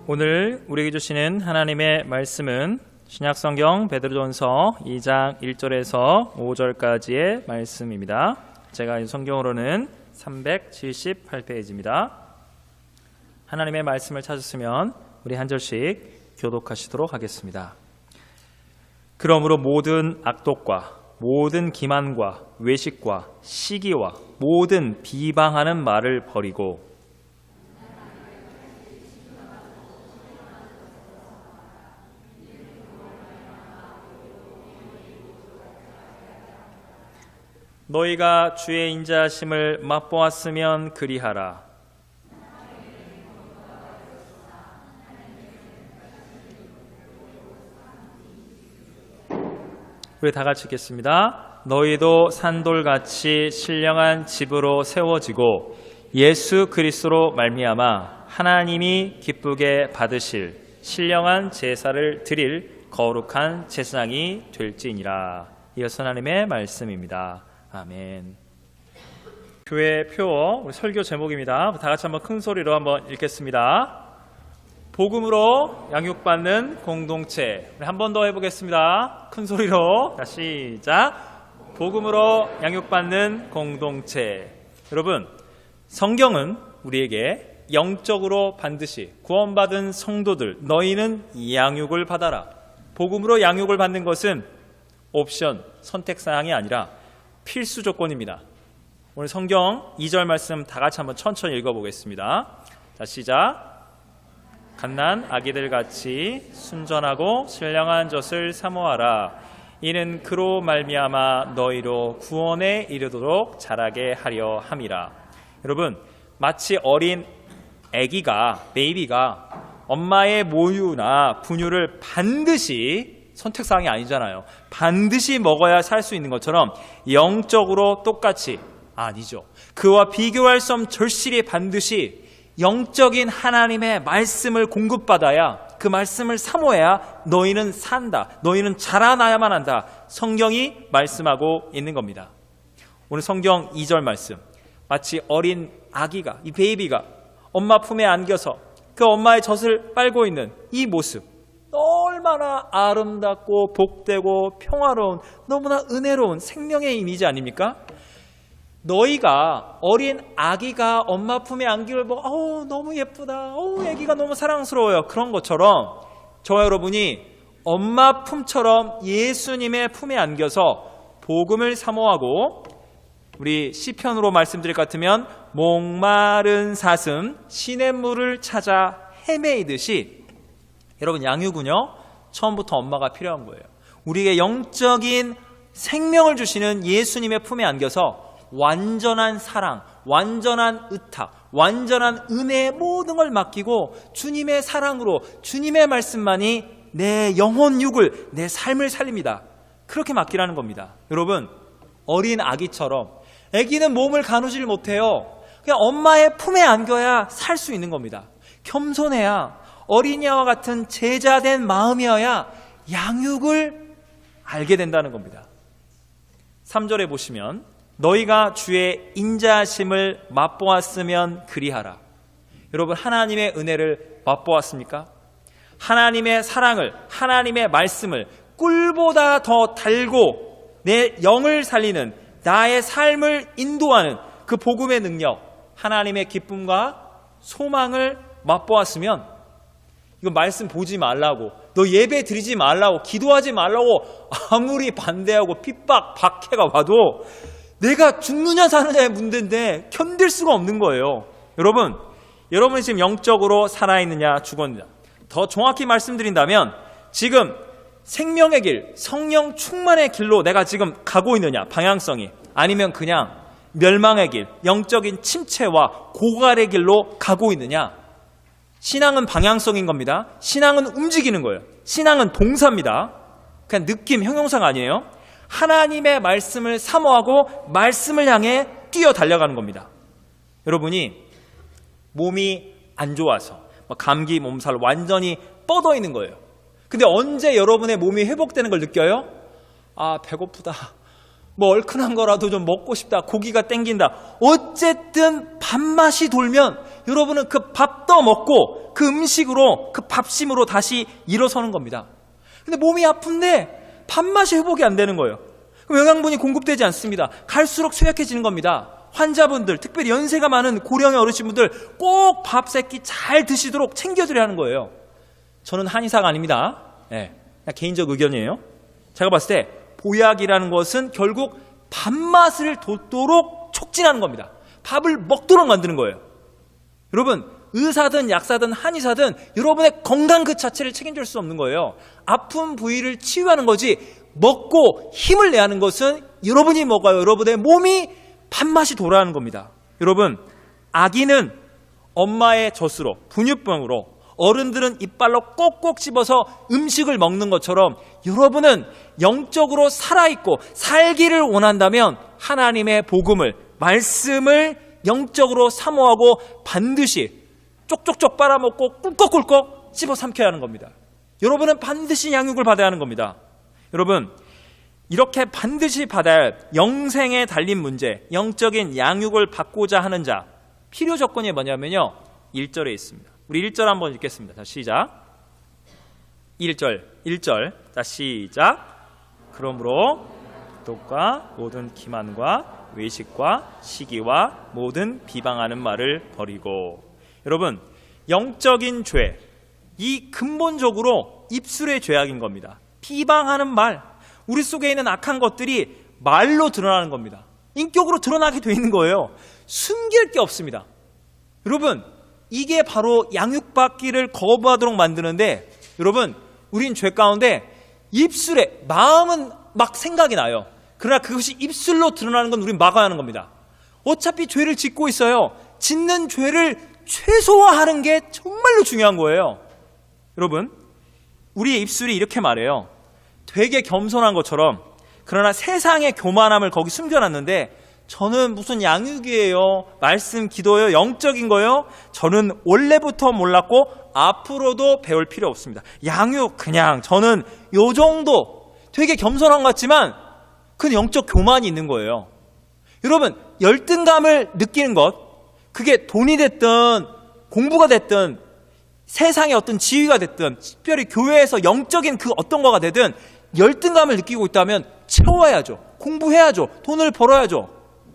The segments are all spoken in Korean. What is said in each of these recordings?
오늘 우리에게 주시는 하나님의 말씀은 신약성경 베드로전서 2장 1절에서 5절까지의 말씀입니다. 제가 이 성경으로는 378페이지입니다. 하나님의 말씀을 찾았으면 우리 한 절씩 교독하시도록 하겠습니다. 그러므로 모든 악독과 모든 기만과 외식과 시기와 모든 비방하는 말을 버리고 너희가 주의 인자하심을 맛보았으면 그리하라. 우리 다 같이 읽겠습니다. 너희도 산돌같이 신령한 집으로 세워지고 예수 그리스도로 말미암아 하나님이 기쁘게 받으실 신령한 제사를 드릴 거룩한 제사장이 될지니라. 이것은 하나님의 말씀입니다. 아멘. 교회 표어 우리 설교 제목입니다. 다 같이 한번 큰 소리로 한번 읽겠습니다. 복음으로 양육받는 공동체. 한 번 더 해보겠습니다. 큰 소리로. 시작. 복음으로 양육받는 공동체. 여러분, 성경은 우리에게 영적으로 반드시 구원받은 성도들, 너희는 양육을 받아라. 복음으로 양육을 받는 것은 옵션, 선택사항이 아니라 필수 조건입니다. 오늘 성경 2절 말씀 다 같이 한번 천천히 읽어보겠습니다. 자, 시작. 갓난 아기들 같이 순전하고 신령한 젖을 사모하라. 이는 그로 말미암아 너희로 구원에 이르도록 자라게 하려 함이라. 여러분, 마치 어린 아기가, 베이비가 엄마의 모유나 분유를 반드시, 선택사항이 아니잖아요, 반드시 먹어야 살 수 있는 것처럼 영적으로 똑같이, 아니죠, 그와 비교할 수 없는 절실히 반드시 영적인 하나님의 말씀을 공급받아야, 그 말씀을 사모해야 너희는 산다, 너희는 자라나야만 한다, 성경이 말씀하고 있는 겁니다. 오늘 성경 2절 말씀, 마치 어린 아기가, 이 베이비가 엄마 품에 안겨서 그 엄마의 젖을 빨고 있는 이 모습, 얼마나 아름답고 복되고 평화로운, 너무나 은혜로운 생명의 이미지 아닙니까? 너희가 어린 아기가 엄마 품에 안기를 보고 너무 예쁘다, 아기가 너무 사랑스러워요, 그런 것처럼 저와 여러분이 엄마 품처럼 예수님의 품에 안겨서 복음을 사모하고, 우리 시편으로 말씀드릴 것 같으면 목마른 사슴 시냇물을 찾아 헤매이듯이, 여러분, 양육은요, 처음부터 엄마가 필요한 거예요. 우리에게 영적인 생명을 주시는 예수님의 품에 안겨서 완전한 사랑, 완전한 의탁, 완전한 은혜의 모든 걸 맡기고 주님의 사랑으로, 주님의 말씀만이 내 영혼 육을, 내 삶을 살립니다. 그렇게 맡기라는 겁니다. 여러분, 어린 아기처럼, 아기는 몸을 가누질 못해요. 그냥 엄마의 품에 안겨야 살 수 있는 겁니다. 겸손해야, 어린이와 같은 제자된 마음이어야 양육을 알게 된다는 겁니다. 3절에 보시면 너희가 주의 인자하심을 맛보았으면 그리하라. 여러분, 하나님의 은혜를 맛보았습니까? 하나님의 사랑을, 하나님의 말씀을 꿀보다 더 달고 내 영을 살리는, 나의 삶을 인도하는 그 복음의 능력, 하나님의 기쁨과 소망을 맛보았으면, 이거 말씀 보지 말라고, 너 예배 드리지 말라고, 기도하지 말라고 아무리 반대하고 핍박, 박해가 와도 내가 죽느냐 사느냐의 문제인데 견딜 수가 없는 거예요. 여러분이 지금 영적으로 살아있느냐 죽었느냐, 더 정확히 말씀드린다면 지금 생명의 길, 성령 충만의 길로 내가 지금 가고 있느냐, 방향성이, 아니면 그냥 멸망의 길, 영적인 침체와 고갈의 길로 가고 있느냐. 신앙은 방향성인 겁니다. 신앙은 움직이는 거예요. 신앙은 동사입니다. 그냥 느낌, 형용사가 아니에요. 하나님의 말씀을 사모하고 말씀을 향해 뛰어 달려가는 겁니다. 여러분이 몸이 안 좋아서 감기, 몸살 완전히 뻗어 있는 거예요. 근데 언제 여러분의 몸이 회복되는 걸 느껴요? 아, 배고프다, 얼큰한 거라도 좀 먹고 싶다, 고기가 땡긴다, 어쨌든 밥맛이 돌면 여러분은 그 밥도 먹고 그 음식으로, 그 밥심으로 다시 일어서는 겁니다. 근데 몸이 아픈데 밥맛이 회복이 안 되는 거예요. 그럼 영양분이 공급되지 않습니다. 갈수록 쇠약해지는 겁니다. 환자분들, 특별히 연세가 많은 고령의 어르신분들 꼭 밥 세끼 잘 드시도록 챙겨드려야 하는 거예요. 저는 한의사가 아닙니다. 네, 그냥 개인적 의견이에요. 제가 봤을 때 보약이라는 것은 결국 밥맛을 돋도록 촉진하는 겁니다. 밥을 먹도록 만드는 거예요. 여러분, 의사든 약사든 한의사든 여러분의 건강 그 자체를 책임질 수 없는 거예요. 아픈 부위를 치유하는 거지, 먹고 힘을 내야 하는 것은 여러분이 먹어요. 여러분의 몸이 밥맛이 돌아가는 겁니다. 여러분, 아기는 엄마의 젖으로, 분유병으로, 어른들은 이빨로 꼭꼭 씹어서 음식을 먹는 것처럼 여러분은 영적으로 살아있고 살기를 원한다면 하나님의 복음을, 말씀을 영적으로 사모하고 반드시 쪽쪽쪽 빨아먹고 꿀꺽꿀꺽 씹어 삼켜야 하는 겁니다. 여러분은 반드시 양육을 받아야 하는 겁니다. 여러분, 이렇게 반드시 받아야 할 영생에 달린 문제, 영적인 양육을 받고자 하는 자, 필요 조건이 뭐냐면요, 1절에 있습니다. 우리 1절 한번 읽겠습니다. 자, 시작. 1절. 자, 시작. 그러므로 독과 모든 기만과 외식과 시기와 모든 비방하는 말을 버리고. 여러분, 영적인 죄, 이 근본적으로 입술의 죄악인 겁니다. 비방하는 말, 우리 속에 있는 악한 것들이 말로 드러나는 겁니다. 인격으로 드러나게 돼 있는 거예요. 숨길 게 없습니다. 여러분, 이게 바로 양육받기를 거부하도록 만드는데, 여러분, 우린 죄 가운데 입술에, 마음은 막 생각이 나요. 그러나 그것이 입술로 드러나는 건 우린 막아야 하는 겁니다. 어차피 죄를 짓고 있어요. 짓는 죄를 최소화하는 게 정말로 중요한 거예요. 여러분, 우리의 입술이 이렇게 말해요. 되게 겸손한 것처럼, 그러나 세상의 교만함을 거기 숨겨놨는데, 저는 무슨 양육이에요, 말씀, 기도예요, 영적인 거예요? 저는 원래부터 몰랐고 앞으로도 배울 필요 없습니다. 양육 그냥 저는 요 정도, 되게 겸손한 것 같지만 그건 영적 교만이 있는 거예요. 여러분, 열등감을 느끼는 것, 그게 돈이 됐든 공부가 됐든 세상의 어떤 지위가 됐든 특별히 교회에서 영적인 그 어떤 거가 되든 열등감을 느끼고 있다면 채워야죠. 공부해야죠. 돈을 벌어야죠.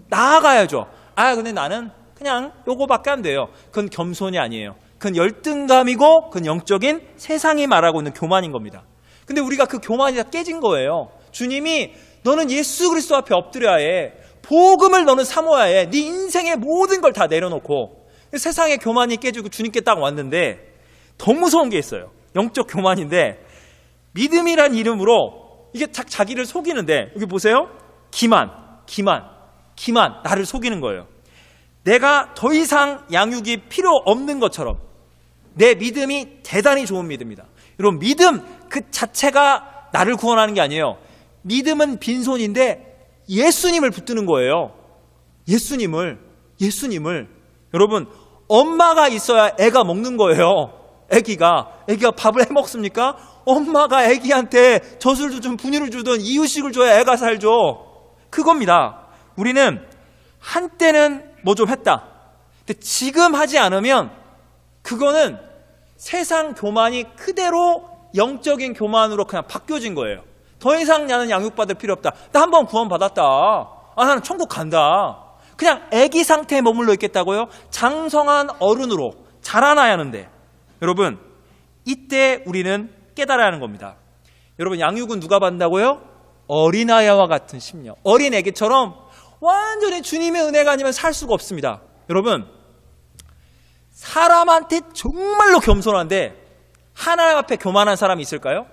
나아가야죠. 근데 나는 그냥 요거밖에 안 돼요. 그건 겸손이 아니에요. 그건 열등감이고 그건 영적인 세상이 말하고 있는 교만인 겁니다. 근데 우리가 그 교만이 다 깨진 거예요. 주님이 너는 예수 그리스도 앞에 엎드려야 해. 복음을 너는 사모해야 해. 네 인생의 모든 걸 다 내려놓고. 세상의 교만이 깨지고 주님께 딱 왔는데 더 무서운 게 있어요. 영적 교만인데 믿음이란 이름으로 이게 자기를 속이는데, 여기 보세요. 기만, 나를 속이는 거예요. 내가 더 이상 양육이 필요 없는 것처럼 내 믿음이 대단히 좋은 믿음이다. 여러분, 믿음 그 자체가 나를 구원하는 게 아니에요. 믿음은 빈손인데 예수님을 붙드는 거예요. 예수님을. 여러분, 엄마가 있어야 애가 먹는 거예요. 애기가 밥을 해 먹습니까? 엄마가 애기한테 젖을 주든 분유를 주든 이유식을 줘야 애가 살죠. 그겁니다. 우리는 한때는 뭐 좀 했다. 근데 지금 하지 않으면 그거는 세상 교만이 그대로 영적인 교만으로 그냥 바뀌어진 거예요. 더 이상 나는 양육받을 필요 없다. 나 한번 구원받았다. 나는 천국 간다. 그냥 애기 상태에 머물러 있겠다고요? 장성한 어른으로 자라나야 하는데, 여러분, 이때 우리는 깨달아야 하는 겁니다. 여러분, 양육은 누가 받는다고요? 어린아이와 같은 심령. 어린 애기처럼 완전히 주님의 은혜가 아니면 살 수가 없습니다. 여러분, 사람한테 정말로 겸손한데 하나님 앞에 교만한 사람이 있을까요?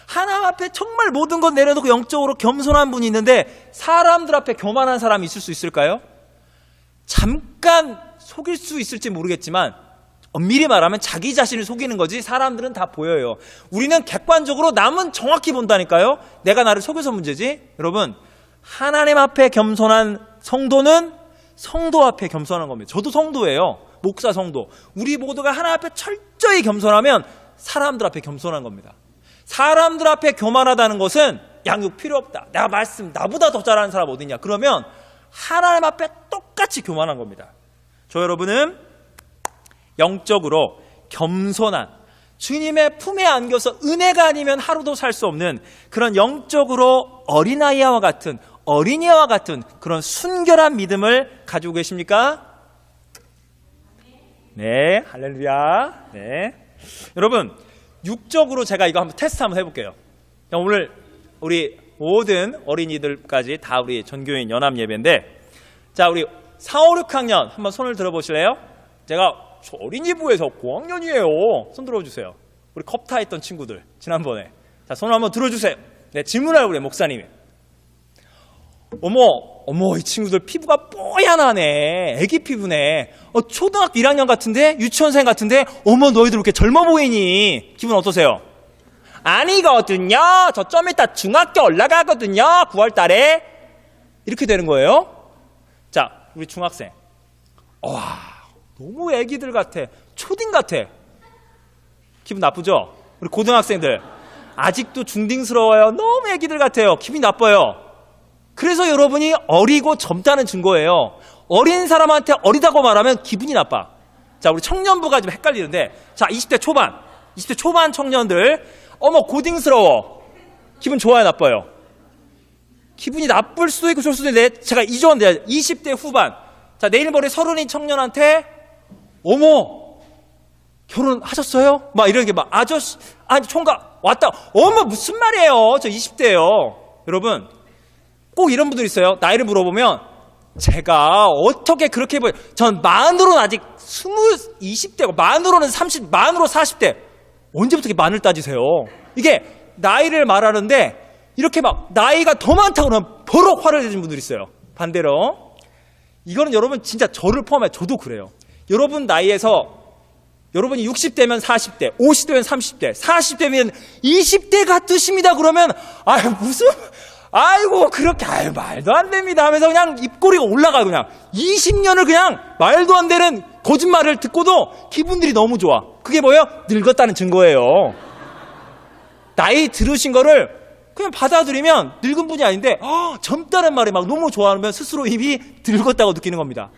하나님 앞에 정말 모든 것 내려놓고 영적으로 겸손한 분이 있는데 사람들 앞에 교만한 사람이 있을 수 있을까요? 잠깐 속일 수 있을지 모르겠지만 엄밀히 말하면 자기 자신을 속이는 거지 사람들은 다 보여요. 우리는 객관적으로 남은 정확히 본다니까요. 내가 나를 속여서 문제지. 여러분, 하나님 앞에 겸손한 성도는 성도 앞에 겸손한 겁니다. 저도 성도예요. 목사 성도. 우리 모두가 하나님 앞에 철저히 겸손하면 사람들 앞에 겸손한 겁니다. 사람들 앞에 교만하다는 것은 양육 필요 없다. 내가 말씀 나보다 더 잘하는 사람 어디 있냐. 그러면 하나님 앞에 똑같이 교만한 겁니다. 저 여러분은 영적으로 겸손한, 주님의 품에 안겨서 은혜가 아니면 하루도 살 수 없는 그런 영적으로 어린아이와 같은, 어린이와 같은 그런 순결한 믿음을 가지고 계십니까? 네, 할렐루야. 네. 여러분, 육적으로 제가 이거 한번 테스트 한번 해볼게요. 오늘 우리 모든 어린이들까지 다 우리 전교인 연합 예배인데, 자, 우리 4, 5, 6학년 한번 손을 들어보실래요? 제가 어린이부에서 고학년이에요. 손 들어주세요. 우리 컵타 했던 친구들 지난번에. 자, 손을 한번 들어주세요. 네, 질문하려고 그래, 목사님이. 어머, 이 친구들 피부가 뽀얀하네. 애기 피부네. 초등학교 1학년 같은데? 유치원생 같은데? 어머, 너희들 왜 이렇게 젊어 보이니? 기분 어떠세요? 아니거든요. 저 좀 이따 중학교 올라가거든요. 9월 달에. 이렇게 되는 거예요. 자, 우리 중학생. 와, 너무 애기들 같아. 초딩 같아. 기분 나쁘죠? 우리 고등학생들. 아직도 중딩스러워요. 너무 애기들 같아요. 기분이 나빠요. 그래서 여러분이 어리고 젊다는 증거예요. 어린 사람한테 어리다고 말하면 기분이 나빠. 자, 우리 청년부가 좀 헷갈리는데, 자, 20대 초반 청년들, 어머, 고딩스러워. 기분 좋아요, 나빠요? 기분이 나쁠 수도 있고 좋을 수도 있는데, 제가 이전에 20대 후반, 자, 내일 모레 30인 청년한테, 어머, 결혼하셨어요? 막 이렇게 막, 아저씨, 아니, 총각, 왔다. 어머, 무슨 말이에요? 저 20대예요. 여러분, 꼭 이런 분들 있어요. 나이를 물어보면, 제가 어떻게 그렇게 보여요? 전 만으로는 아직 20대고, 만으로는 30, 만으로 40대. 언제부터 이렇게 만을 따지세요? 이게 나이를 말하는데 이렇게 막 나이가 더 많다고 그러면 버럭 화를 내는 분들이 있어요. 반대로 이거는 여러분 진짜 저를 포함해 저도 그래요. 여러분 나이에서 여러분이 60대면 40대, 50대면 30대, 40대면 20대 같으십니다. 그러면 아이고 그렇게 말도 안 됩니다 하면서 그냥 입꼬리가 올라가요. 그냥 20년을 그냥 말도 안 되는 거짓말을 듣고도 기분들이 너무 좋아. 그게 뭐예요? 늙었다는 증거예요. 나이 들으신 거를 그냥 받아들이면 늙은 분이 아닌데 젊다는 말에 막 너무 좋아하면 스스로 이미 늙었다고 느끼는 겁니다.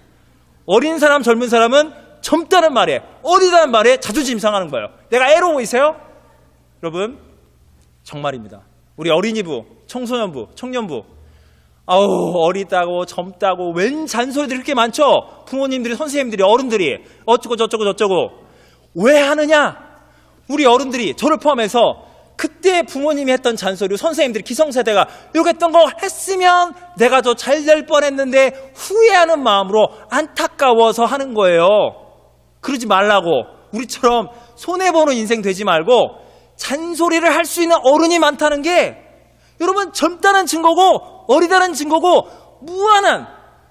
어린 사람, 젊은 사람은 젊다는 말에, 어리다는 말에 자존심 상하는 거예요. 내가 애로 보이세요? 여러분, 정말입니다. 우리 어린이부, 청소년부, 청년부, 어리다고 젊다고 웬 잔소리들이 그렇게 많죠? 부모님들이, 선생님들이, 어른들이 어쩌고 저쩌고 왜 하느냐? 우리 어른들이 저를 포함해서 그때 부모님이 했던 잔소리, 선생님들이, 기성세대가 이렇게 했던 거 했으면 내가 더 잘 될 뻔했는데 후회하는 마음으로 안타까워서 하는 거예요. 그러지 말라고. 우리처럼 손해보는 인생 되지 말고 잔소리를 할 수 있는 어른이 많다는 게 여러분 젊다는 증거고 어리다는 증거고 무한한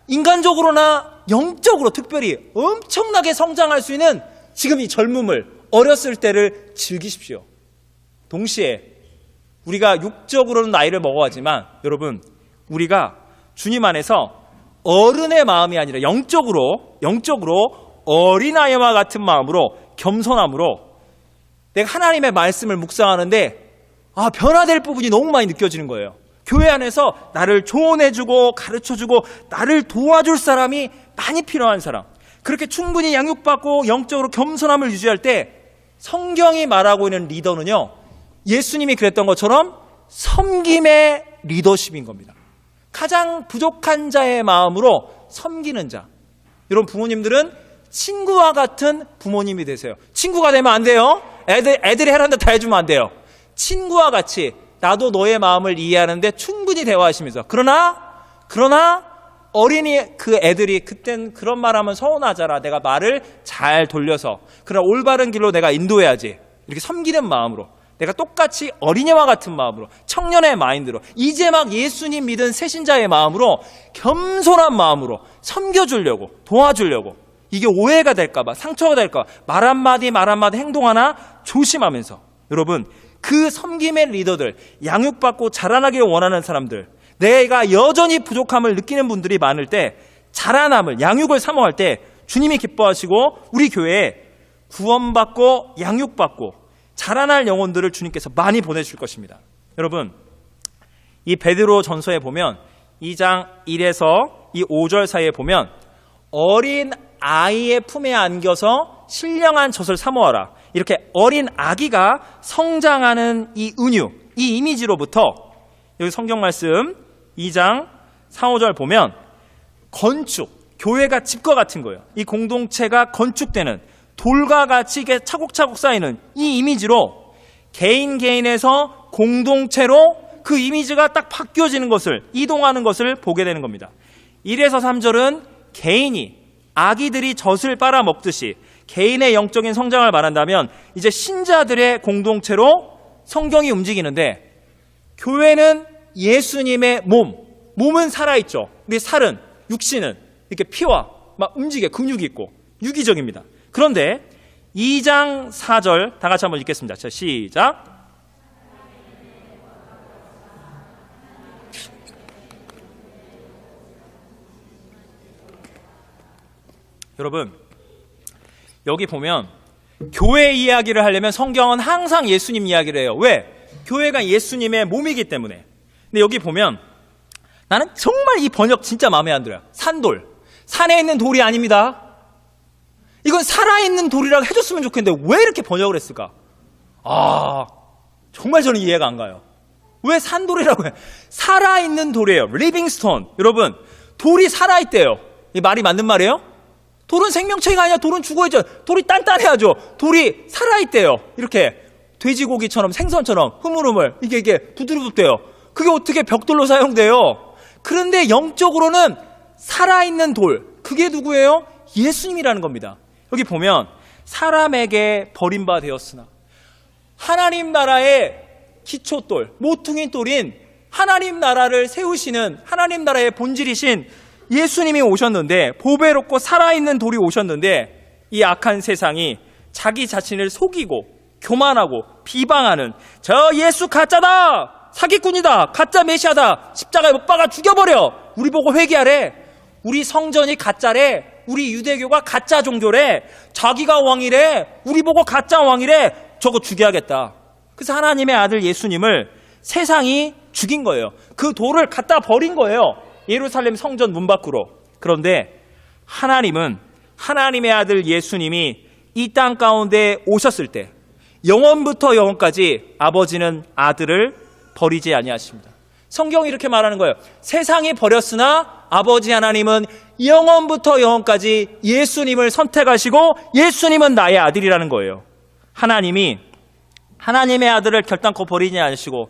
인간적으로나 영적으로 특별히 엄청나게 성장할 수 있는 지금 이 젊음을, 어렸을 때를 즐기십시오. 동시에 우리가 육적으로는 나이를 먹어가지만 여러분 우리가 주님 안에서 어른의 마음이 아니라 영적으로 어린아이와 같은 마음으로 겸손함으로 내가 하나님의 말씀을 묵상하는데 변화될 부분이 너무 많이 느껴지는 거예요. 교회 안에서 나를 조언해주고 가르쳐주고 나를 도와줄 사람이 많이 필요한 사람, 그렇게 충분히 양육받고 영적으로 겸손함을 유지할 때 성경이 말하고 있는 리더는요, 예수님이 그랬던 것처럼 섬김의 리더십인 겁니다. 가장 부족한 자의 마음으로 섬기는 자. 여러분 부모님들은 친구와 같은 부모님이 되세요. 친구가 되면 안 돼요. 애들이 해라는 데 다 해주면 안 돼요. 친구와 같이 나도 너의 마음을 이해하는데 충분히 대화하시면서 그러나 어린이 그 애들이 그땐 그런 말하면 서운하잖아. 내가 말을 잘 돌려서 그러나 올바른 길로 내가 인도해야지. 이렇게 섬기는 마음으로 내가 똑같이 어린이와 같은 마음으로 청년의 마인드로 이제 막 예수님 믿은 새신자의 마음으로 겸손한 마음으로 섬겨주려고 도와주려고 이게 오해가 될까봐 상처가 될까봐 말 한마디 행동 하나 조심하면서 여러분 그 섬김의 리더들 양육받고 자라나기를 원하는 사람들 내가 여전히 부족함을 느끼는 분들이 많을 때 자라남을 양육을 사모할 때 주님이 기뻐하시고 우리 교회에 구원받고 양육받고 자라날 영혼들을 주님께서 많이 보내줄 것입니다. 여러분 이 베드로 전서에 보면 2장 1에서 이 5절 사이에 보면 어린 아이의 품에 안겨서 신령한 젖을 사모하라. 이렇게 어린 아기가 성장하는 이 은유, 이 이미지로부터 여기 성경 말씀 2장 4, 5절 보면 건축, 교회가 집과 같은 거예요. 이 공동체가 건축되는 돌과 같이 이게 차곡차곡 쌓이는 이 이미지로 개인에서 공동체로 그 이미지가 딱 바뀌어지는 것을, 이동하는 것을 보게 되는 겁니다. 1에서 3절은 개인이, 아기들이 젖을 빨아먹듯이 개인의 영적인 성장을 말한다면 이제 신자들의 공동체로 성경이 움직이는데, 교회는 예수님의 몸은 살아있죠. 근데 살은, 육신은 이렇게 피와 막 움직여 근육이 있고 유기적입니다. 그런데 2장 4절 다 같이 한번 읽겠습니다. 자, 시작. 여러분, 여기 보면 교회 이야기를 하려면 성경은 항상 예수님 이야기를 해요. 왜? 교회가 예수님의 몸이기 때문에. 근데 여기 보면 나는 정말 이 번역 진짜 마음에 안 들어요. 산돌. 산에 있는 돌이 아닙니다. 이건 살아있는 돌이라고 해줬으면 좋겠는데 왜 이렇게 번역을 했을까? 정말 저는 이해가 안 가요. 왜 산돌이라고 해? 살아있는 돌이에요. 리빙스톤. 여러분, 돌이 살아있대요. 이 말이 맞는 말이에요? 돌은 생명체가 아니야. 돌은 죽어있죠. 돌이 단단해야죠. 돌이 살아있대요. 이렇게 돼지고기처럼 생선처럼 흐물흐물 이게 부드럽대요. 그게 어떻게 벽돌로 사용돼요? 그런데 영적으로는 살아있는 돌, 그게 누구예요? 예수님이라는 겁니다. 여기 보면 사람에게 버림받았으나 하나님 나라의 기초돌, 모퉁이 돌인 하나님 나라를 세우시는 하나님 나라의 본질이신 예수님이 오셨는데, 보배롭고 살아있는 돌이 오셨는데, 이 악한 세상이 자기 자신을 속이고 교만하고 비방하는 저 예수 가짜다, 사기꾼이다, 가짜 메시아다, 십자가에 못 박아 죽여버려, 우리 보고 회개하래, 우리 성전이 가짜래, 우리 유대교가 가짜 종교래, 자기가 왕이래, 우리 보고 가짜 왕이래, 저거 죽여야겠다. 그래서 하나님의 아들 예수님을 세상이 죽인 거예요. 그 돌을 갖다 버린 거예요. 예루살렘 성전 문 밖으로. 그런데 하나님은 하나님의 아들 예수님이 이 땅 가운데 오셨을 때 영원부터 영원까지 아버지는 아들을 버리지 아니하십니다. 성경이 이렇게 말하는 거예요. 세상이 버렸으나 아버지 하나님은 영원부터 영원까지 예수님을 선택하시고 예수님은 나의 아들이라는 거예요. 하나님이 하나님의 아들을 결단코 버리지 않으시고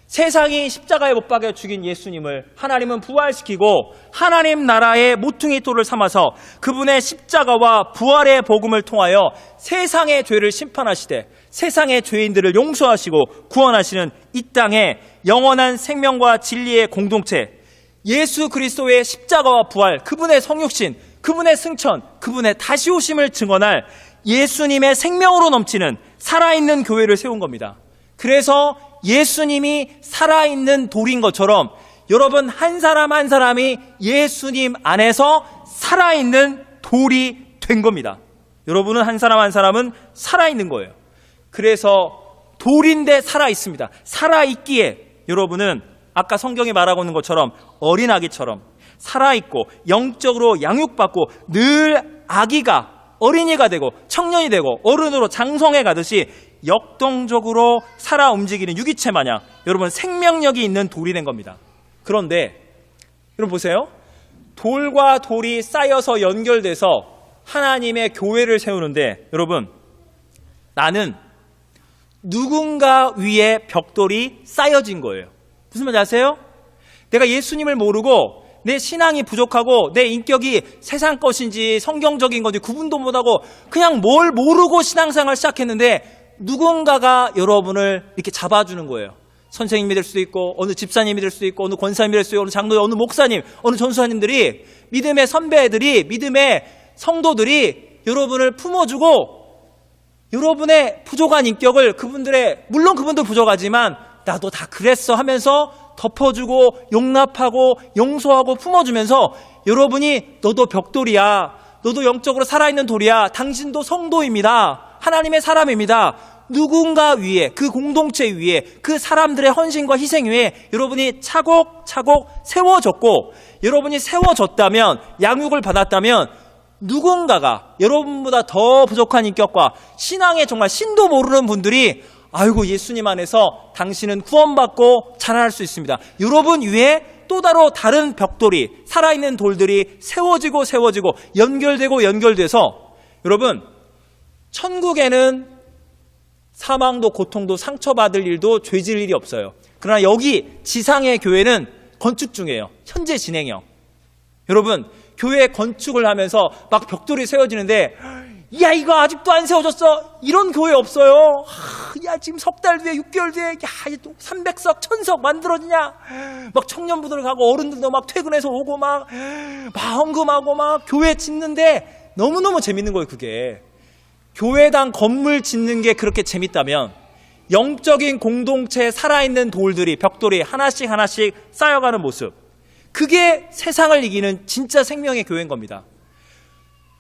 세상이 십자가에 못 박여 죽인 예수님을 하나님은 부활시키고 하나님 나라의 모퉁이 돌을 삼아서 그분의 십자가와 부활의 복음을 통하여 세상의 죄를 심판하시되 세상의 죄인들을 용서하시고 구원하시는 이 땅의 영원한 생명과 진리의 공동체, 예수 그리스도의 십자가와 부활, 그분의 성육신, 그분의 승천, 그분의 다시 오심을 증언할 예수님의 생명으로 넘치는 살아있는 교회를 세운 겁니다. 그래서 예수님이 살아있는 돌인 것처럼 여러분 한 사람 한 사람이 예수님 안에서 살아있는 돌이 된 겁니다. 여러분은 한 사람 한 사람은 살아있는 거예요. 그래서 돌인데 살아있습니다. 살아있기에 여러분은 아까 성경이 말하고 있는 것처럼 어린아기처럼 살아있고 영적으로 양육받고 늘 아기가 어린이가 되고 청년이 되고 어른으로 장성해 가듯이 역동적으로 살아 움직이는 유기체 마냥 여러분 생명력이 있는 돌이 된 겁니다. 그런데 여러분 보세요. 돌과 돌이 쌓여서 연결돼서 하나님의 교회를 세우는데 여러분 나는 누군가 위에 벽돌이 쌓여진 거예요. 무슨 말인지 아세요? 내가 예수님을 모르고 내 신앙이 부족하고 내 인격이 세상 것인지 성경적인 건지 구분도 못하고 그냥 뭘 모르고 신앙생활 시작했는데 누군가가 여러분을 이렇게 잡아주는 거예요. 선생님이 될 수도 있고 어느 집사님이 될 수도 있고 어느 권사님이 될 수도 있고 어느 장로님, 어느 목사님, 어느 전수사님들이 믿음의 선배들이 믿음의 성도들이 여러분을 품어주고 여러분의 부족한 인격을 그분들의 물론 그분도 부족하지만 나도 다 그랬어 하면서 덮어주고 용납하고 용서하고 품어주면서 여러분이 너도 벽돌이야, 너도 영적으로 살아있는 돌이야, 당신도 성도입니다, 하나님의 사람입니다. 누군가 위에 그 공동체 위에 그 사람들의 헌신과 희생 위에 여러분이 차곡차곡 세워졌고 여러분이 세워졌다면 양육을 받았다면 누군가가 여러분보다 더 부족한 인격과 신앙에 정말 신도 모르는 분들이 아이고 예수님 안에서 당신은 구원받고 자랄 수 있습니다. 여러분 위에 또 다른 벽돌이 살아있는 돌들이 세워지고 연결돼서 여러분 천국에는 사망도 고통도 상처받을 일도 죄질 일이 없어요. 그러나 여기 지상의 교회는 건축 중이에요. 현재 진행형. 여러분 교회 건축을 하면서 막 벽돌이 세워지는데 야 이거 아직도 안 세워졌어 이런 교회 없어요. 야 지금 석 달 뒤에 6개월 뒤에 야 또 300석 1000석 만들어지냐 막 청년부들 가고 어른들도 막 퇴근해서 오고 막 헌금하고 막 교회 짓는데 너무너무 재밌는 거예요. 그게 교회당 건물 짓는 게 그렇게 재밌다면 영적인 공동체에 살아있는 돌들이 벽돌이 하나씩 쌓여가는 모습, 그게 세상을 이기는 진짜 생명의 교회인 겁니다.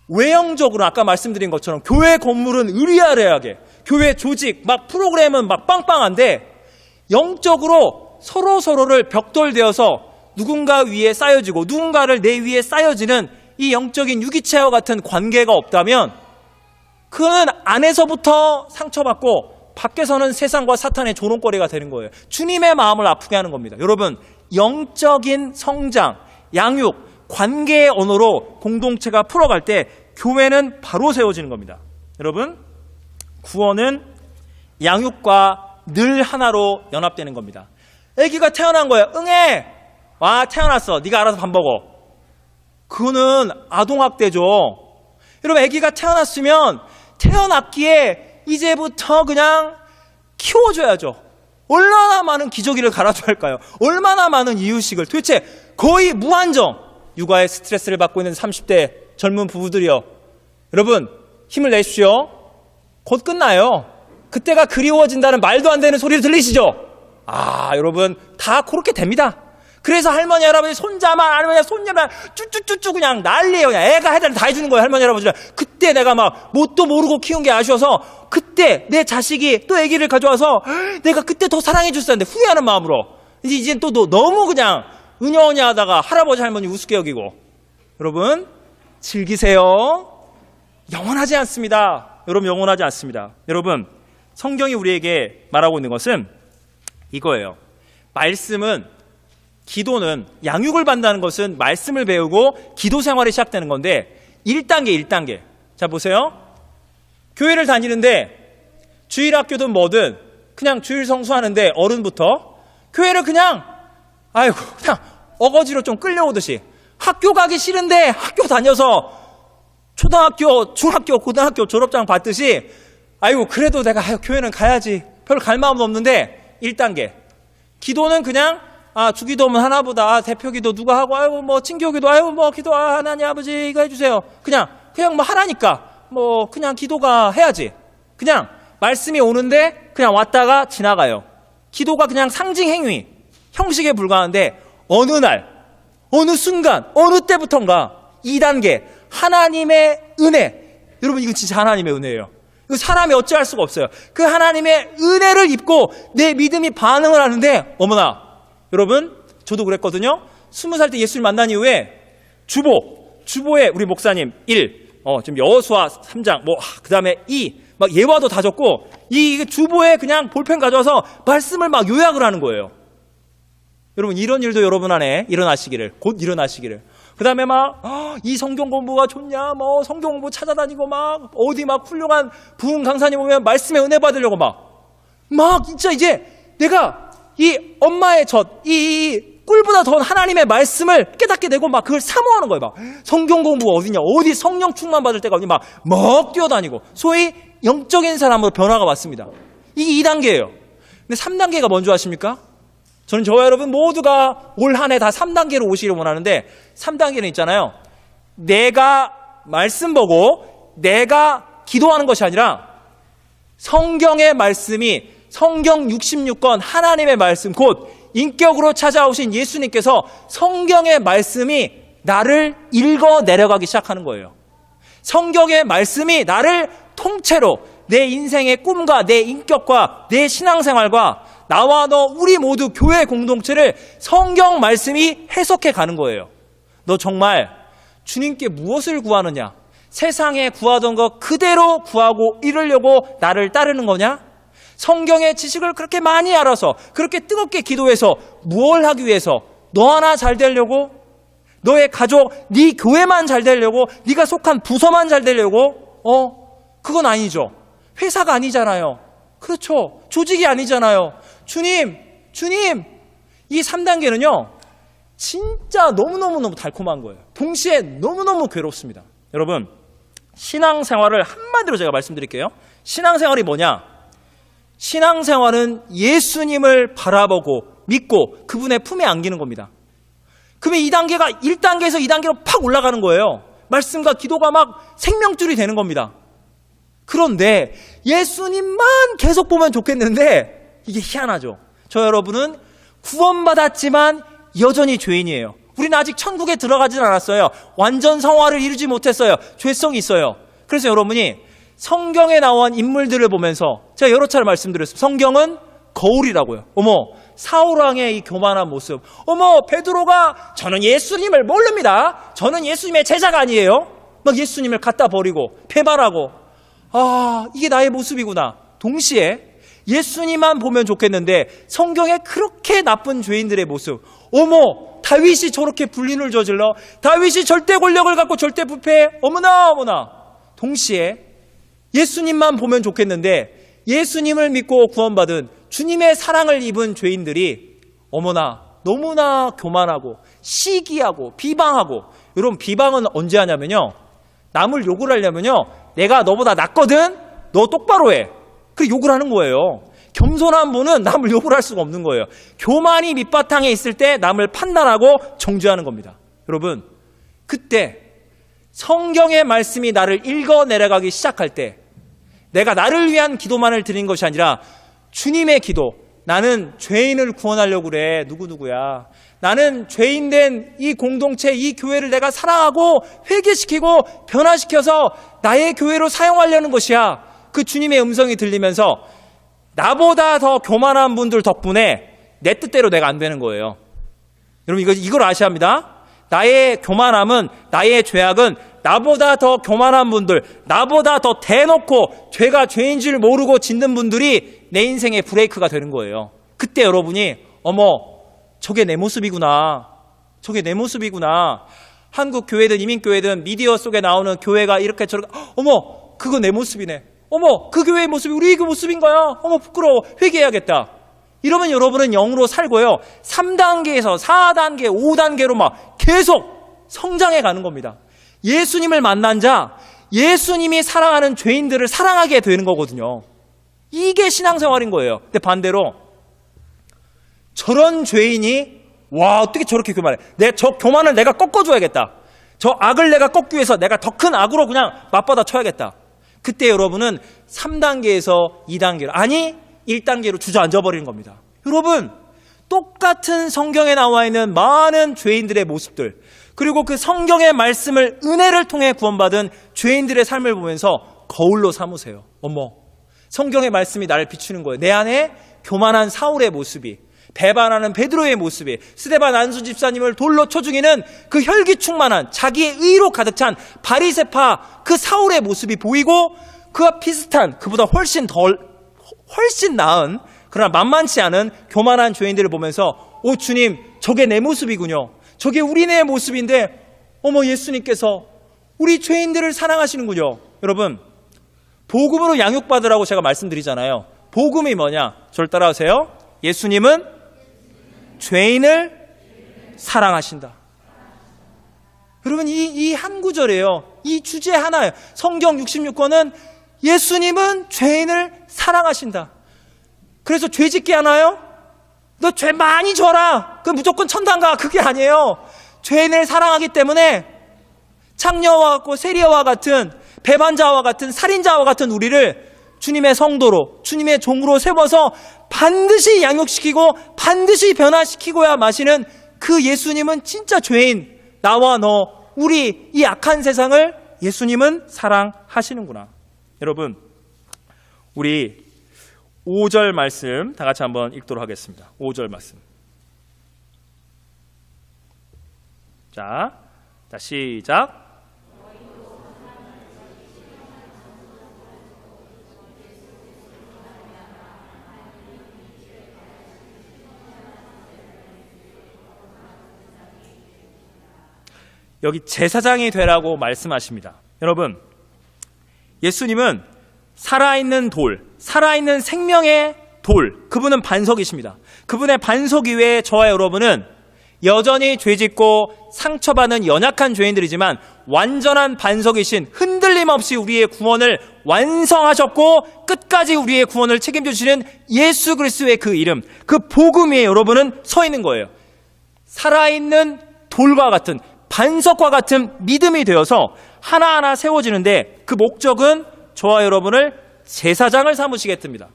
외형적으로 아까 말씀드린 것처럼 교회 건물은 의리아리하게, 교회 조직 막 프로그램은 막 빵빵한데 영적으로 서로를 벽돌되어서 누군가 위에 쌓여지고 누군가를 내 위에 쌓여지는 이 영적인 유기체와 같은 관계가 없다면 그는 안에서부터 상처받고 밖에서는 세상과 사탄의 조롱거리가 되는 거예요. 주님의 마음을 아프게 하는 겁니다. 여러분, 영적인 성장, 양육, 관계의 언어로 공동체가 풀어갈 때 교회는 바로 세워지는 겁니다. 여러분, 구원은 양육과 늘 하나로 연합되는 겁니다. 아기가 태어난 거예요. 응애! 와, 태어났어. 네가 알아서 밥 먹어. 그거는 아동학대죠. 여러분, 아기가 태어났으면 태어났기에 이제부터 그냥 키워줘야죠. 얼마나 많은 기저귀를 갈아줘야 할까요? 얼마나 많은 이유식을. 도대체 거의 무한정 육아에 스트레스를 받고 있는 30대 젊은 부부들이요. 여러분, 힘을 내십시오. 곧 끝나요. 그때가 그리워진다는 말도 안 되는 소리를 들리시죠? 여러분, 다 그렇게 됩니다. 그래서 할머니, 할아버지 손자만 아니면 손녀만 쭈쭈쭈쭈 그냥 난리예요. 그냥 애가 해달라 다 해주는 거예요. 할머니, 할아버지가. 그때 내가 막 뭣도 모르고 키운 게 아쉬워서 그때 내 자식이 또 아기를 가져와서 내가 그때 더 사랑해 줬어야 하는데 후회하는 마음으로 이제 또 너무 그냥 은여은여 하다가 할아버지, 할머니 우습게 여기고. 여러분, 즐기세요. 영원하지 않습니다. 여러분, 영원하지 않습니다. 여러분, 성경이 우리에게 말하고 있는 것은 이거예요. 기도는 양육을 받는다는 것은 말씀을 배우고 기도 생활이 시작되는 건데 1단계. 자, 보세요. 교회를 다니는데 주일학교든 뭐든 그냥 주일 성수하는데 어른부터 교회를 그냥 어거지로 좀 끌려오듯이 학교 가기 싫은데 학교 다녀서 초등학교, 중학교, 고등학교 졸업장 받듯이 그래도 내가 교회는 가야지. 별로 갈 마음도 없는데 1단계. 기도는 그냥 주기도면 하나보다 대표기도 누가 하고 뭐 친교기도 기도 하나님 아버지 이거 해주세요. 그냥 뭐 하라니까 뭐 그냥 기도가 해야지. 그냥 말씀이 오는데 그냥 왔다가 지나가요. 기도가 그냥 상징 행위, 형식에 불과한데 어느 날, 어느 순간, 어느 때부턴가 2단계 하나님의 은혜. 여러분, 이거 진짜 하나님의 은혜예요. 이거 사람이 어찌할 수가 없어요. 그 하나님의 은혜를 입고 내 믿음이 반응을 하는데 어머나, 여러분, 저도 그랬거든요. 20살 때 예수를 만난 이후에 주보에 우리 목사님 1, 지금 여호수아 3장, 그 다음에 2, 막 예화도 다 적고, 이 주보에 그냥 볼펜 가져와서 말씀을 막 요약을 하는 거예요. 여러분, 이런 일도 여러분 안에 곧 일어나시기를. 그 다음에 이 성경 공부가 좋냐, 성경 공부 찾아다니고 어디 훌륭한 부흥 강사님 오면 말씀에 은혜 받으려고 진짜 이제 내가 이 엄마의 이 꿀보다 더 하나님의 말씀을 깨닫게 되고 그걸 사모하는 거예요. 성경 공부가 어디냐, 어디 성령 충만 받을 때가 어디 뛰어다니고 소위 영적인 사람으로 변화가 왔습니다. 이게 2단계예요. 근데 3단계가 뭔지 아십니까? 저는 저와 여러분 모두가 올 한 해 다 3단계로 오시기를 원하는데 3단계는 있잖아요. 내가 말씀 보고 내가 기도하는 것이 아니라 성경의 말씀이 성경 66권 하나님의 말씀 곧 인격으로 찾아오신 예수님께서 성경의 말씀이 나를 읽어 내려가기 시작하는 거예요. 성경의 말씀이 나를 통째로 내 인생의 꿈과 내 인격과 내 신앙생활과 나와 너 우리 모두 교회 공동체를 성경 말씀이 해석해 가는 거예요. 너 정말 주님께 무엇을 구하느냐? 세상에 구하던 것 그대로 구하고 이루려고 나를 따르는 거냐? 성경의 지식을 그렇게 많이 알아서 그렇게 뜨겁게 기도해서 무엇을 하기 위해서? 너 하나 잘 되려고? 너의 가족, 네 교회만 잘 되려고? 네가 속한 부서만 잘 되려고? 그건 아니죠. 회사가 아니잖아요. 그렇죠. 조직이 아니잖아요. 주님, 이 3단계는요, 진짜 너무너무 달콤한 거예요. 동시에 너무너무 괴롭습니다. 여러분, 신앙생활을 한마디로 제가 말씀드릴게요. 신앙생활이 뭐냐? 신앙생활은 예수님을 바라보고 믿고 그분의 품에 안기는 겁니다. 그러면 2단계가 1단계에서 2단계로 팍 올라가는 거예요. 말씀과 기도가 막 생명줄이 되는 겁니다. 그런데 예수님만 계속 보면 좋겠는데 이게 희한하죠. 저 여러분은 구원받았지만 여전히 죄인이에요. 우리는 아직 천국에 들어가진 않았어요. 완전 성화를 이루지 못했어요. 죄성이 있어요. 그래서 여러분이 성경에 나온 인물들을 보면서 제가 여러 차례 말씀드렸습니다. 성경은 거울이라고요. 어머, 사울왕의 이 교만한 모습. 어머, 베드로가 저는 예수님을 모릅니다. 저는 예수님의 제자가 아니에요. 막 예수님을 갖다 버리고 배반하고. 이게 나의 모습이구나. 동시에 예수님만 보면 좋겠는데 성경에 그렇게 나쁜 죄인들의 모습. 어머, 다윗이 저렇게 불륜을 저질러. 다윗이 절대 권력을 갖고 절대 부패해. 어머나. 동시에 예수님만 보면 좋겠는데 예수님을 믿고 구원받은 주님의 사랑을 입은 죄인들이 어머나 너무나 교만하고 시기하고 비방하고. 여러분, 비방은 언제 하냐면요, 남을 욕을 하려면요, 내가 너보다 낫거든? 너 똑바로 해. 그래 욕을 하는 거예요. 겸손한 분은 남을 욕을 할 수가 없는 거예요. 교만이 밑바탕에 있을 때 남을 판단하고 정죄하는 겁니다. 여러분, 그때 성경의 말씀이 나를 읽어 내려가기 시작할 때 내가 나를 위한 기도만을 드린 것이 아니라 주님의 기도, 나는 죄인을 구원하려고 그래. 누구야. 나는 죄인된 이 공동체, 이 교회를 내가 사랑하고 회개시키고 변화시켜서 나의 교회로 사용하려는 것이야. 그 주님의 음성이 들리면서 나보다 더 교만한 분들 덕분에 내 뜻대로 내가 안 되는 거예요. 여러분, 이걸 아셔야 합니다. 나의 교만함은, 나의 죄악은 나보다 더 교만한 분들, 나보다 더 대놓고 죄가 죄인 줄 모르고 짓는 분들이 내 인생의 브레이크가 되는 거예요. 그때 여러분이 어머, 저게 내 모습이구나. 한국 교회든 이민교회든 미디어 속에 나오는 교회가 이렇게 저렇게, 어머, 그거 내 모습이네. 어머, 그 교회의 모습이 우리 그 모습인가요? 어머, 부끄러워. 회개해야겠다. 이러면 여러분은 영으로 살고요, 3단계에서 4단계, 5단계로 막 계속 성장해 가는 겁니다. 예수님을 만난 자, 예수님이 사랑하는 죄인들을 사랑하게 되는 거거든요. 이게 신앙생활인 거예요. 근데 반대로 저런 죄인이 와, 어떻게 저렇게 교만해. 저 교만을 내가 꺾어줘야겠다. 저 악을 내가 꺾기 위해서 내가 더 큰 악으로 그냥 맞받아 쳐야겠다. 그때 여러분은 3단계에서 2단계로, 아니 1단계로 주저앉아 버리는 겁니다. 여러분, 똑같은 성경에 나와 있는 많은 죄인들의 모습들, 그리고 그 성경의 말씀을 은혜를 통해 구원받은 죄인들의 삶을 보면서 거울로 삼으세요. 어머, 성경의 말씀이 나를 비추는 거예요. 내 안에 교만한 사울의 모습이, 배반하는 베드로의 모습이, 스데반 안수 집사님을 돌로 쳐 죽이는 그 혈기충만한 자기의 의로 가득 찬 바리새파 그 사울의 모습이 보이고, 그와 비슷한, 그보다 훨씬 나은, 그러나 만만치 않은 교만한 죄인들을 보면서 오 주님, 저게 내 모습이군요. 저게 우리네 모습인데 어머, 예수님께서 우리 죄인들을 사랑하시는군요. 여러분, 복음으로 양육받으라고 제가 말씀드리잖아요. 복음이 뭐냐? 저를 따라하세요. 예수님은 죄인을 사랑하신다. 여러분, 이 한 구절이에요. 이 주제 하나예요. 성경 66권은 예수님은 죄인을 사랑하신다. 그래서 죄 짓게 하나요? 너 죄 많이 져라. 그 무조건 천당 가. 그게 아니에요. 죄인을 사랑하기 때문에 창녀와 같고 세리와 같은, 배반자와 같은, 살인자와 같은 우리를 주님의 성도로, 주님의 종으로 세워서 반드시 양육시키고 반드시 변화시키고야 마시는 그 예수님은 진짜 죄인, 나와 너, 우리 이 악한 세상을 예수님은 사랑하시는구나. 여러분, 우리 5절 말씀 다 같이 한번 읽도록 하겠습니다. 5절 말씀. 자, 시작. 여기 제사장이 되라고 말씀하십니다. 여러분, 예수님은 살아있는 돌, 살아있는 생명의 돌, 그분은 반석이십니다. 그분의 반석 위에 저와 여러분은 여전히 죄짓고 상처받는 연약한 죄인들이지만 완전한 반석이신 흔들림 없이 우리의 구원을 완성하셨고 끝까지 우리의 구원을 책임져 주시는 예수 그리스도의 그 이름, 그 복음 위에 여러분은 서 있는 거예요. 살아있는 돌과 같은, 반석과 같은 믿음이 되어서 하나하나 세워지는데 그 목적은 저와 여러분을 제사장을 삼으시겠습니다.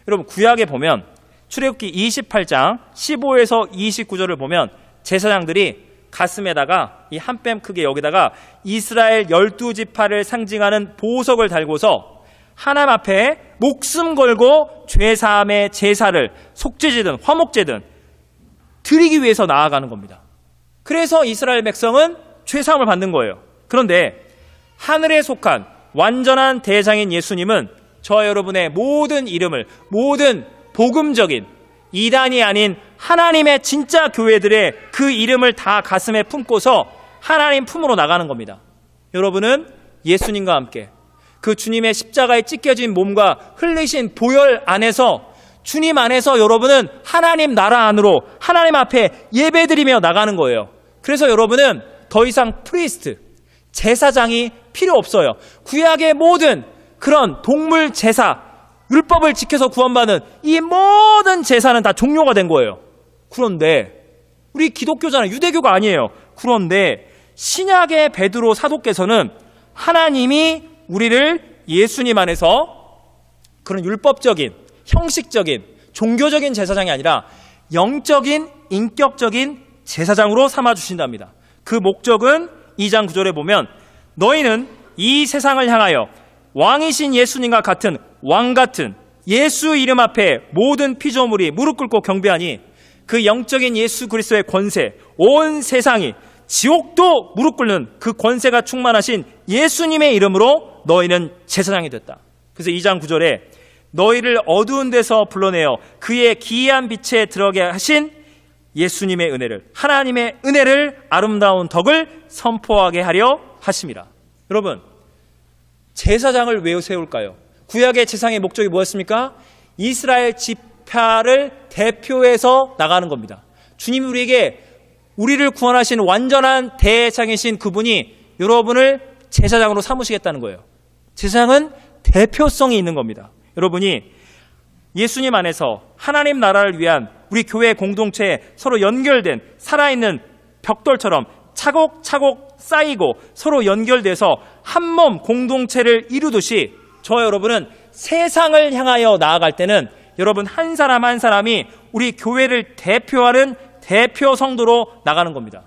여러분, 구약에 보면 출애굽기 28장 15에서 29절을 보면 제사장들이 가슴에다가 이 한 뼘 크게 여기다가 이스라엘 12지파를 상징하는 보석을 달고서 하나님 앞에 목숨 걸고 죄사함의 제사를 속죄제든 화목제든 드리기 위해서 나아가는 겁니다. 그래서 이스라엘 백성은 죄사함을 받는 거예요. 그런데 하늘에 속한 완전한 대장인 예수님은 저와 여러분의 모든 이름을, 모든 복음적인 이단이 아닌 하나님의 진짜 교회들의 그 이름을 다 가슴에 품고서 하나님 품으로 나가는 겁니다. 여러분은 예수님과 함께 그 주님의 십자가에 찢겨진 몸과 흘리신 보혈 안에서, 주님 안에서 여러분은 하나님 나라 안으로 하나님 앞에 예배드리며 나가는 거예요. 그래서 여러분은 더 이상 프리스트, 제사장이 필요 없어요. 구약의 모든 그런 동물 제사, 율법을 지켜서 구원받는 이 모든 제사는 다 종료가 된 거예요. 그런데 우리 기독교잖아요. 유대교가 아니에요. 그런데 신약의 베드로 사도께서는 하나님이 우리를 예수님 안에서 그런 율법적인, 형식적인, 종교적인 제사장이 아니라 영적인, 인격적인 제사장으로 삼아주신답니다. 그 목적은 2장 9절에 보면 너희는 이 세상을 향하여 왕이신 예수님과 같은 왕 같은 예수 이름 앞에 모든 피조물이 무릎 꿇고 경배하니 그 영적인 예수 그리스도의 권세, 온 세상이 지옥도 무릎 꿇는 그 권세가 충만하신 예수님의 이름으로 너희는 제사장이 됐다. 그래서 2장 9절에 너희를 어두운 데서 불러내어 그의 기이한 빛에 들어가게 하신 예수님의 은혜를, 하나님의 은혜를, 아름다운 덕을 선포하게 하려 하심이라. 여러분, 제사장을 왜 세울까요? 구약의 제사장의 목적이 뭐였습니까? 이스라엘 지파를 대표해서 나가는 겁니다. 주님이 우리를 구원하신 완전한 대장이신 그분이 여러분을 제사장으로 삼으시겠다는 거예요. 제사장은 대표성이 있는 겁니다. 여러분이 예수님 안에서 하나님 나라를 위한 우리 교회 공동체에 서로 연결된 살아있는 벽돌처럼 차곡차곡 쌓이고 서로 연결돼서 한 몸 공동체를 이루듯이 저와 여러분은 세상을 향하여 나아갈 때는 여러분 한 사람 한 사람이 우리 교회를 대표하는 대표 성도로 나가는 겁니다.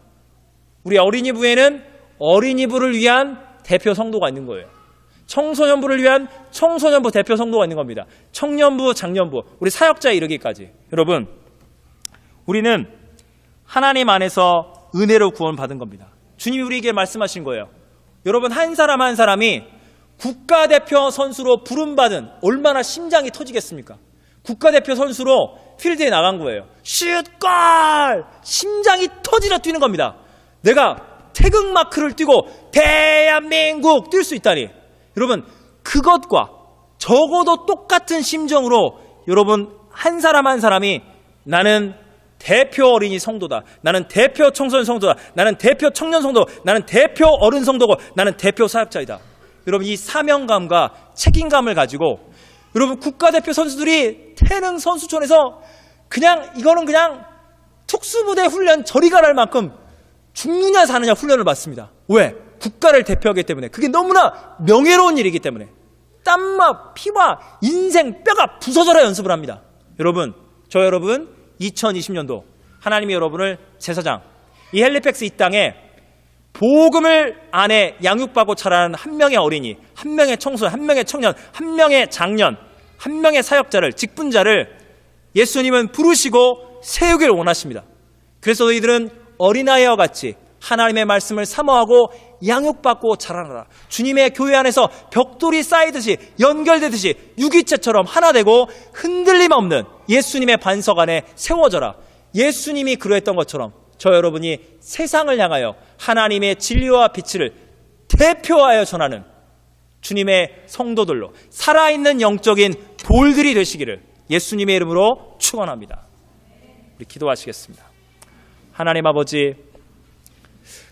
우리 어린이부에는 어린이부를 위한 대표 성도가 있는 거예요. 청소년부를 위한 청소년부 대표 성도가 있는 겁니다. 청년부, 장년부, 우리 사역자에 이르기까지. 여러분, 우리는 하나님 안에서 은혜로 구원받은 겁니다. 주님이 우리에게 말씀하신 거예요. 여러분 한 사람 한 사람이 국가대표 선수로 부름받은 얼마나 심장이 터지겠습니까? 국가대표 선수로 필드에 나간 거예요. 슛! 골! 심장이 터지려 뛰는 겁니다. 내가 태극마크를 띄고 대한민국 뛸 수 있다니. 여러분 그것과 적어도 똑같은 심정으로 여러분 한 사람 한 사람이 나는 대표 어린이 성도다. 나는 대표 청소년 성도다. 나는 대표 청년 성도. 나는 대표 어른 성도고 나는 대표 사역자이다. 여러분 이 사명감과 책임감을 가지고 여러분 국가대표 선수들이 태릉 선수촌에서 이거는 그냥 특수부대 훈련 저리 가랄 만큼 죽느냐 사느냐 훈련을 받습니다. 왜? 국가를 대표하기 때문에. 그게 너무나 명예로운 일이기 때문에 땀과 피와 인생 뼈가 부서져라 연습을 합니다. 여러분, 저 여러분 2020년도 하나님이 여러분을 제사장, 이 헬리팩스 이 땅에 복음을 안에 양육받고 자라는 한 명의 어린이, 한 명의 청소년, 한 명의 청년, 한 명의 장년, 한 명의 사역자를, 직분자를 예수님은 부르시고 세우길 원하십니다. 그래서 너희들은 어린아이와 같이 하나님의 말씀을 사모하고 양육받고 자라나라. 주님의 교회 안에서 벽돌이 쌓이듯이 연결되듯이 유기체처럼 하나 되고 흔들림 없는 예수님의 반석 안에 세워져라. 예수님이 그러했던 것처럼 저 여러분이 세상을 향하여 하나님의 진리와 빛을 대표하여 전하는 주님의 성도들로 살아있는 영적인 돌들이 되시기를 예수님의 이름으로 축원합니다. 우리 기도하시겠습니다. 하나님 아버지,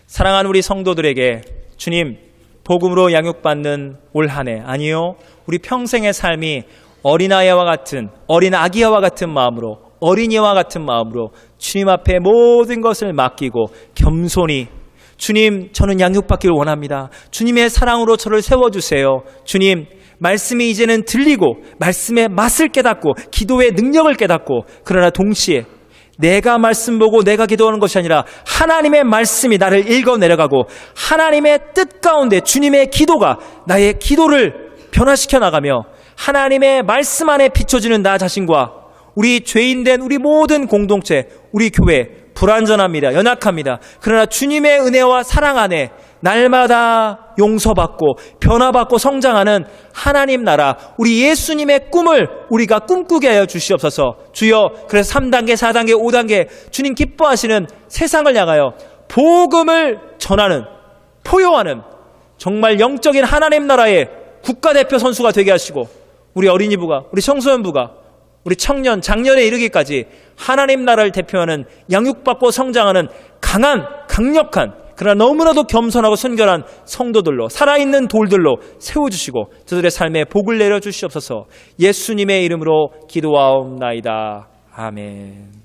사랑하는 우리 성도들에게 주님 복음으로 양육받는 올 한 해, 아니요, 우리 평생의 삶이 어린아이와 같은, 어린 아기와 같은 마음으로, 어린이와 같은 마음으로 주님 앞에 모든 것을 맡기고 겸손히, 주님, 저는 양육받기를 원합니다. 주님의 사랑으로 저를 세워주세요. 주님, 말씀이 이제는 들리고 말씀의 맛을 깨닫고 기도의 능력을 깨닫고, 그러나 동시에 내가 말씀 보고 내가 기도하는 것이 아니라 하나님의 말씀이 나를 읽어 내려가고 하나님의 뜻 가운데 주님의 기도가 나의 기도를 변화시켜 나가며 하나님의 말씀 안에 비춰지는 나 자신과 우리 죄인된 우리 모든 공동체, 우리 교회 불완전합니다. 연약합니다. 그러나 주님의 은혜와 사랑 안에 날마다 용서받고 변화받고 성장하는 하나님 나라, 우리 예수님의 꿈을 우리가 꿈꾸게 하여 주시옵소서. 주여, 그래서 3단계, 4단계, 5단계 주님 기뻐하시는 세상을 향하여 복음을 전하는, 포효하는 정말 영적인 하나님 나라의 국가대표 선수가 되게 하시고, 우리 어린이부가, 우리 청소년부가, 우리 청년, 장년에 이르기까지 하나님 나라를 대표하는, 양육받고 성장하는 강한, 강력한, 그러나 너무나도 겸손하고 순결한 성도들로, 살아있는 돌들로 세워주시고 저들의 삶에 복을 내려주시옵소서. 예수님의 이름으로 기도하옵나이다. 아멘.